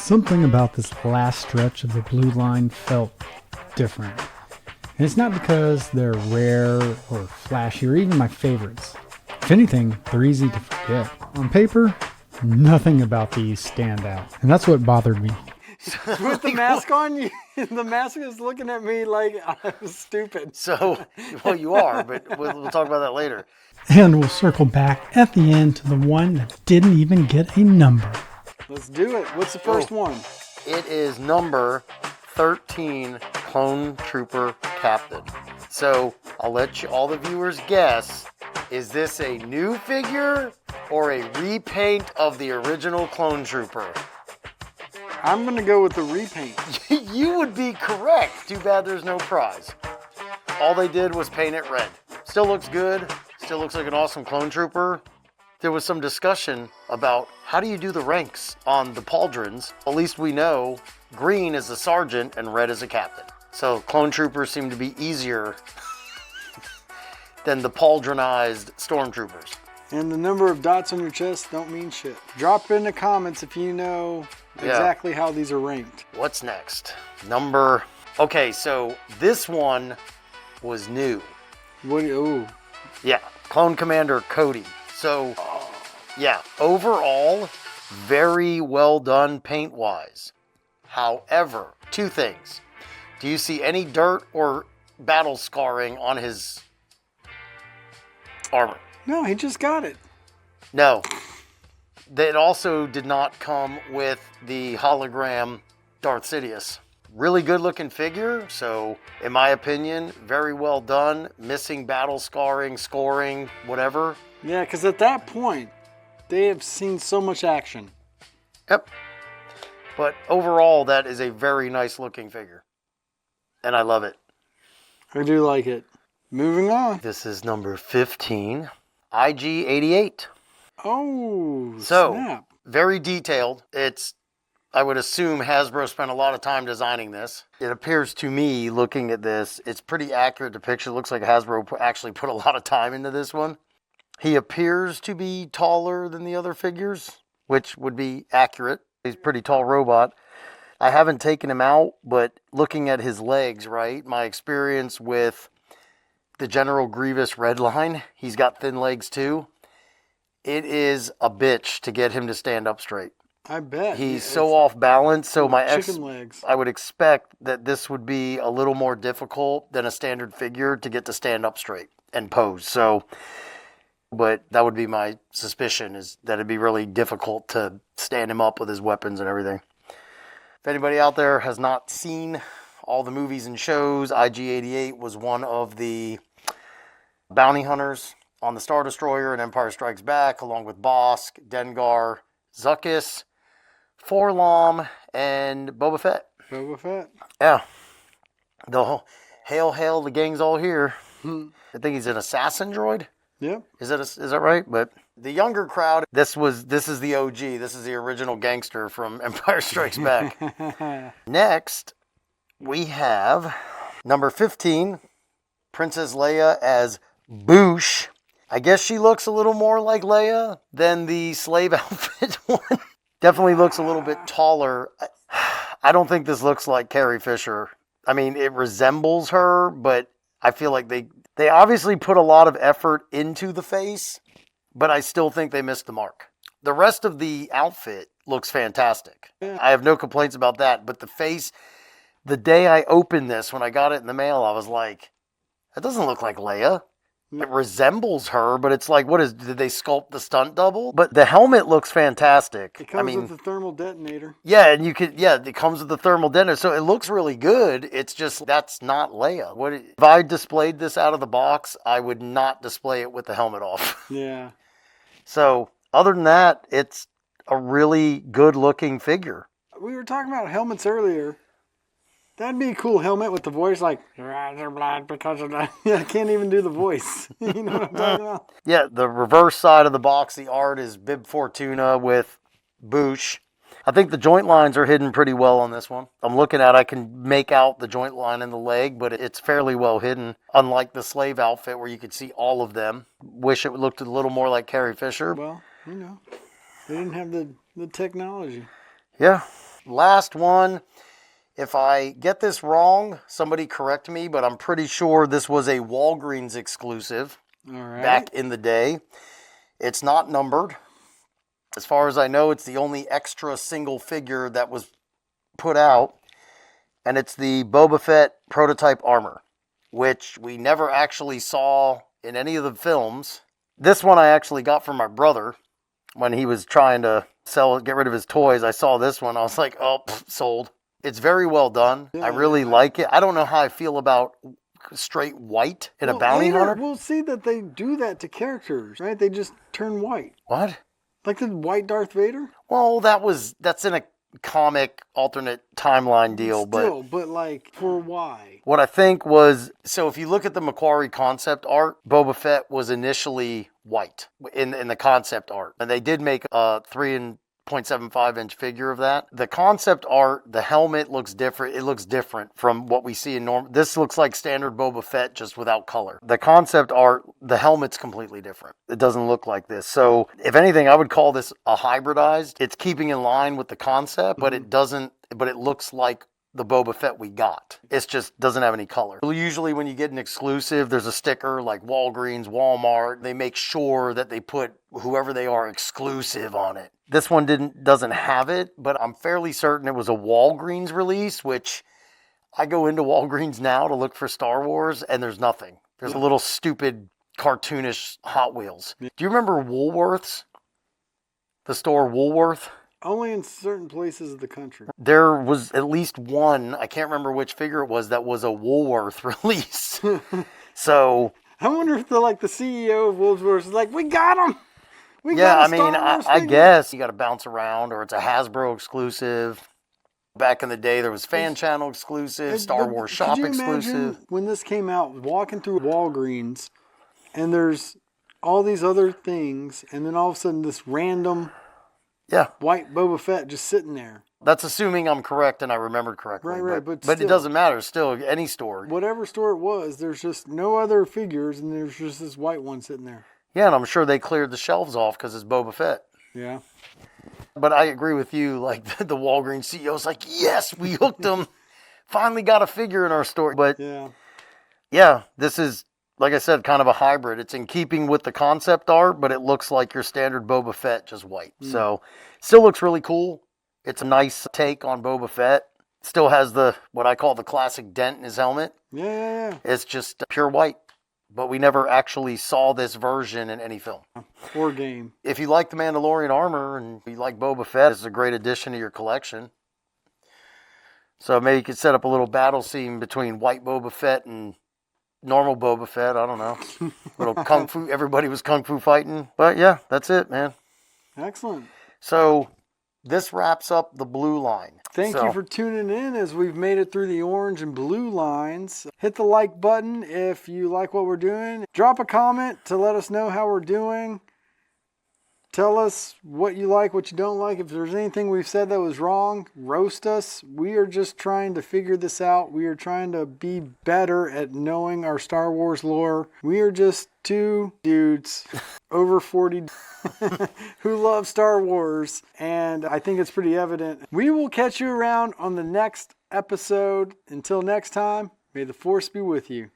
Something about this last stretch of the blue line felt different. And it's not because they're rare or flashy or even my favorites. If anything, they're easy to forget. On paper, nothing about these stand out. And that's what bothered me. With the mask on, the mask is looking at me like I was stupid. So, well, you are, but we'll talk about that later. And we'll circle back at the end to the one that didn't even get a number. Let's do it. What's the first one? It is number 13, Clone Trooper Captain. So, I'll let all the viewers guess, is this a new figure or a repaint of the original Clone Trooper? I'm going to go with the repaint. You would be correct. Too bad there's no prize. All they did was paint it red. Still looks good. Still looks like an awesome Clone Trooper. There was some discussion about how do you do the ranks on the pauldrons. At least we know green is a sergeant and red is a captain. So Clone Troopers seem to be easier than the pauldronized stormtroopers. And the number of dots on your chest don't mean shit. Drop in the comments if you know exactly how these are ranked. What's next? Okay, so this one was new. Ooh. Yeah, Clone Commander Cody. So, yeah, overall, very well done paint-wise. However, two things. Do you see any dirt or battle scarring on his armor? No, he just got it. No. It also did not come with the hologram Darth Sidious. Really good looking figure, so in my opinion, very well done. Missing battle scarring, scoring, whatever. Yeah, because at that point, they have seen so much action. Yep. But overall, that is a very nice looking figure. And I love it. I do like it. Moving on. This is number 15, IG-88. Oh, so, snap. Very detailed. I would assume Hasbro spent a lot of time designing this. It appears to me, looking at this, it's pretty accurate depiction. It looks like Hasbro actually put a lot of time into this one. He appears to be taller than the other figures, which would be accurate. He's a pretty tall robot. I haven't taken him out, but looking at his legs, right, my experience with the General Grievous Red Line, he's got thin legs too. It is a bitch to get him to stand up straight. I bet. He's so off balance, so chicken legs. I would expect that this would be a little more difficult than a standard figure to get to stand up straight and pose. So, but that would be my suspicion, is that it'd be really difficult to stand him up with his weapons and everything. If anybody out there has not seen all the movies and shows, IG-88 was one of the bounty hunters on the Star Destroyer in Empire Strikes Back, along with Boushh, Dengar, Zuckuss, Forlom, and Boba Fett. Boba Fett. Yeah. Hail, the gang's all here. I think he's an assassin droid. Yep. Is that right? But the younger crowd, this is the OG. This is the original gangster from Empire Strikes Back. Next, we have number 15, Princess Leia as Boushh. I guess she looks a little more like Leia than the slave outfit one. Definitely looks a little bit taller. I don't think this looks like Carrie Fisher. I mean, it resembles her, but I feel like they obviously put a lot of effort into the face, but I still think they missed the mark. The rest of the outfit looks fantastic. I have no complaints about that, but the face, the day I opened this, when I got it in the mail, I was like, that doesn't look like Leia. It resembles her, but it's like, did they sculpt the stunt double? But the helmet looks fantastic. It comes with the thermal detonator. Yeah, and it comes with the thermal detonator, so it looks really good. It's just, that's not Leia. If I displayed this out of the box, I would not display it with the helmet off. Yeah. So, other than that, it's a really good-looking figure. We were talking about helmets earlier. That'd be a cool helmet with the voice like, your eyes are blind because of that. Yeah, I can't even do the voice. You know what I'm talking about? Yeah, the reverse side of the box, the art is Bib Fortuna with Boushh. I think the joint lines are hidden pretty well on this one. I can make out the joint line in the leg, but it's fairly well hidden. Unlike the slave outfit where you could see all of them. Wish it looked a little more like Carrie Fisher. Well, they didn't have the technology. Yeah. Last one. If I get this wrong, somebody correct me, but I'm pretty sure this was a Walgreens exclusive back in the day. It's not numbered. As far as I know, it's the only extra single figure that was put out, and it's the Boba Fett prototype armor, which we never actually saw in any of the films. This one I actually got from my brother when he was trying to get rid of his toys. I saw this one. I was like, oh, sold. It's very well done. I really like it. I don't know how I feel about straight white in a bounty hunter. We'll see that they do that to characters, right? They just turn white. What? Like the white Darth Vader? Well, that's in a comic alternate timeline deal. But like, for why? What I think was, so if you look at the Macquarie concept art, Boba Fett was initially white in the concept art. And they did make a 3.75-inch figure of that. The concept art, the helmet looks different. It looks different from what we see in normal. This looks like standard Boba Fett just without color. The concept art, the helmet's completely different. It doesn't look like this. So if anything, I would call this a hybridized. It's keeping in line with the concept, but it looks like the Boba Fett we got. It just doesn't have any color. Usually when you get an exclusive, there's a sticker like Walgreens, Walmart. They make sure that they put whoever they are exclusive on it. This one doesn't have it, but I'm fairly certain it was a Walgreens release, which I go into Walgreens now to look for Star Wars, and there's nothing. There's a little stupid cartoonish Hot Wheels. Do you remember Woolworths? The store Woolworth? Only in certain places of the country. There was at least one, I can't remember which figure it was, that was a Woolworth release. So I wonder if the CEO of Woolworth is like, we got him. I guess you got to bounce around, or it's a Hasbro exclusive. Back in the day, there was Fan Channel exclusive, Star Wars Shop exclusive. When this came out, walking through Walgreens, and there's all these other things, and then all of a sudden this random white Boba Fett just sitting there. That's assuming I'm correct and I remembered correctly. Right, but it doesn't matter. Still, any store. Whatever store it was, there's just no other figures, and there's just this white one sitting there. Yeah, and I'm sure they cleared the shelves off because it's Boba Fett. Yeah. But I agree with you. Like, the Walgreens CEO's like, yes, we hooked them. Finally got a figure in our store. But yeah, this is, like I said, kind of a hybrid. It's in keeping with the concept art, but it looks like your standard Boba Fett, just white. So, still looks really cool. It's a nice take on Boba Fett. Still has what I call the classic dent in his helmet. Yeah. It's just pure white. But we never actually saw this version in any film. Or game. If you like the Mandalorian armor and you like Boba Fett, it's a great addition to your collection. So maybe you could set up a little battle scene between white Boba Fett and normal Boba Fett. I don't know. Little kung fu. Everybody was kung fu fighting. But yeah, that's it, man. Excellent. So this wraps up the blue line. Thank you for tuning in as we've made it through the orange and blue lines. Hit the like button if you like what we're doing. Drop a comment to let us know how we're doing. Tell us what you like, what you don't like. If there's anything we've said that was wrong, roast us. We are just trying to figure this out. We are trying to be better at knowing our Star Wars lore. We are just two dudes over 40 who love Star Wars, and I think it's pretty evident. We will catch you around on the next episode. Until next time, may the Force be with you.